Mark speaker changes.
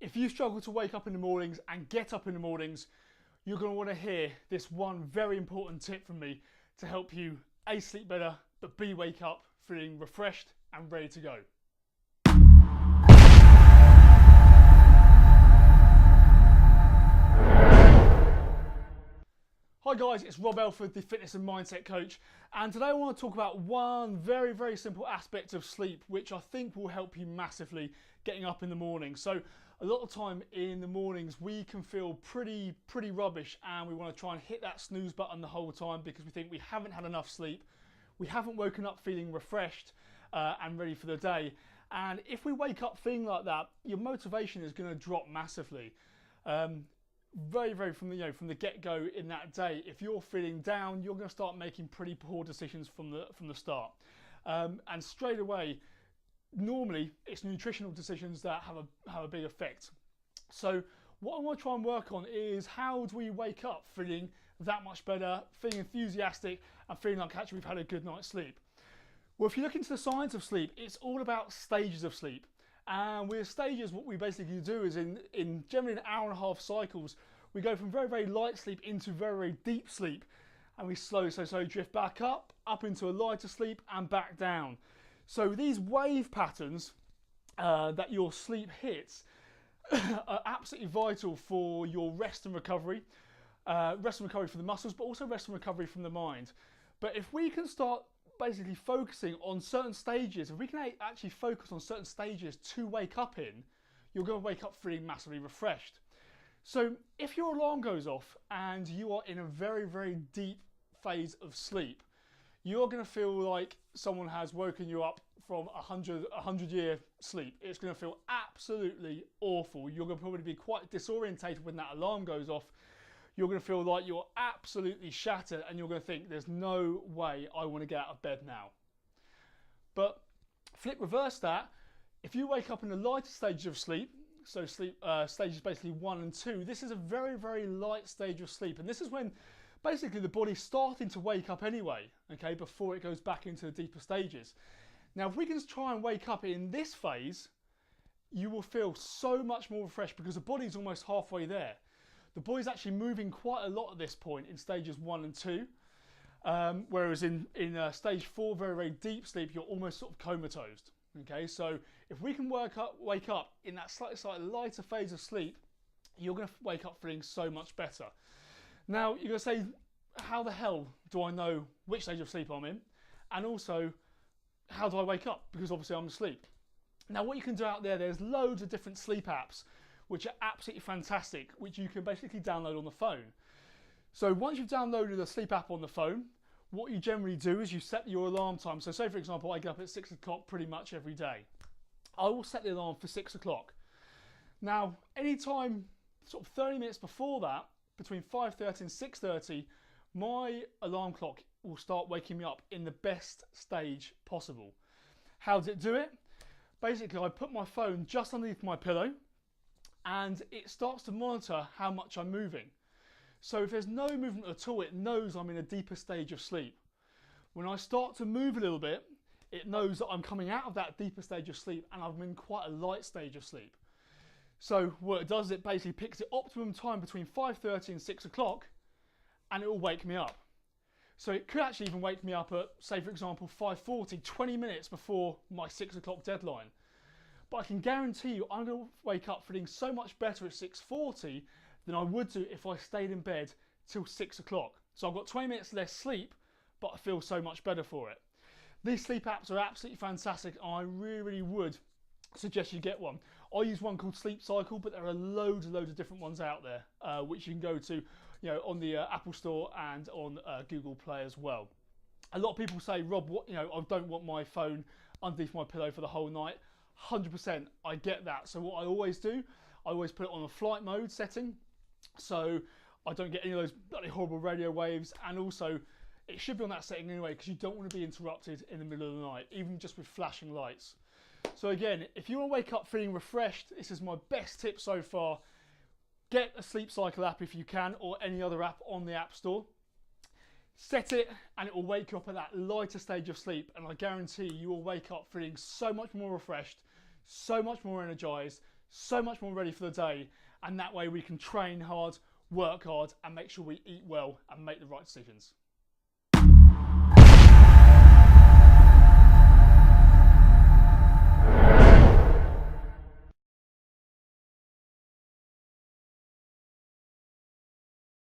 Speaker 1: If you struggle to wake up in the mornings and get up in the mornings, you're going to want to hear this one very important tip from me to help you A, sleep better, but B, wake up feeling refreshed and ready to go. Hi guys, it's Rob Elford, the fitness and mindset coach, and today I want to talk about one very simple aspect of sleep which I think will help you massively getting up in the morning. So a lot of time in the mornings we can feel pretty rubbish, and we want to try and hit that snooze button the whole time because we think we haven't had enough sleep, we haven't woken up feeling refreshed and ready for the day. And if we wake up feeling like that, your motivation is going to drop massively. Very from the get-go in that day. If you're feeling down, you're going to start making pretty poor decisions from the start, and straight away normally it's nutritional decisions that have a big effect. So what I want to try and work on is how do we wake up feeling that much better, feeling enthusiastic, and feeling like actually we've had a good night's sleep. Well, if you look into the science of sleep, it's all about stages of sleep. And with stages, what we basically do is in generally an hour and a half cycles, we go from very light sleep into very deep sleep, and we slowly drift back up into a lighter sleep and back down. So these wave patterns that your sleep hits are absolutely vital for your rest and recovery for the muscles, but also rest and recovery from the mind. But if we can start basically focusing on certain stages, if we can actually focus on certain stages to wake up in, you're going to wake up feeling massively refreshed. So if your alarm goes off and you are in a very deep phase of sleep, you're going to feel like someone has woken you up from a 100-year sleep. It's going to feel absolutely awful. You're going to probably be quite disorientated when that alarm goes off. You're going to feel like you're absolutely shattered, and you're going to think there's no way I want to get out of bed now. But reverse that. If you wake up in the lighter stages of sleep, so sleep stages basically 1 and 2, this is a very light stage of sleep, and this is when basically the body's starting to wake up anyway, okay, before it goes back into the deeper stages. Now if we can try and wake up in this phase, you will feel so much more refreshed because the body's almost halfway there. The body's actually moving quite a lot at this point in stages 1 and 2, whereas in stage 4, very deep sleep, you're almost sort of comatose. Okay, so if we can wake up in that slightly lighter phase of sleep, you're going to wake up feeling so much better. Now you're going to say, how the hell do I know which stage of sleep I'm in, and also how do I wake up, because obviously I'm asleep. Now what you can do out there, there's loads of different sleep apps which are absolutely fantastic, which you can basically download on the phone. So once you've downloaded the sleep app on the phone, what you generally do is you set your alarm time. So say for example I get up at 6 o'clock pretty much every day. I will set the alarm for 6 o'clock. Now anytime sort of 30 minutes before that, between 5:30 and 6:30, my alarm clock will start waking me up in the best stage possible. How does it do it? Basically I put my phone just underneath my pillow, and it starts to monitor how much I'm moving. So if there's no movement at all, it knows I'm in a deeper stage of sleep. When I start to move a little bit, it knows that I'm coming out of that deeper stage of sleep and I'm in quite a light stage of sleep. So what it does is it basically picks the optimum time between 5:30 and 6 o'clock, and it will wake me up. So it could actually even wake me up at, say for example, 5:40, 20 minutes before my 6 o'clock deadline. But I can guarantee you I'm going to wake up feeling so much better at 6:40 than I would do if I stayed in bed till 6 o'clock. So I've got 20 minutes less sleep, but I feel so much better for it. These sleep apps are absolutely fantastic, and I really would suggest you get one. I use one called Sleep Cycle, but there are loads of different ones out there, which you can go to, on the Apple Store and on Google Play as well. A lot of people say, Rob, I don't want my phone underneath my pillow for the whole night. 100%, I get that. So what I always do, I always put it on a flight mode setting, so I don't get any of those bloody horrible radio waves, and also it should be on that setting anyway because you don't want to be interrupted in the middle of the night, even just with flashing lights. So again, if you want to wake up feeling refreshed, this is my best tip so far. Get a Sleep Cycle app if you can, or any other app on the App Store. Set it and it will wake you up at that lighter stage of sleep, and I guarantee you will wake up feeling so much more refreshed, so much more energized, so much more ready for the day, and that way we can train hard, work hard, and make sure we eat well and make the right decisions.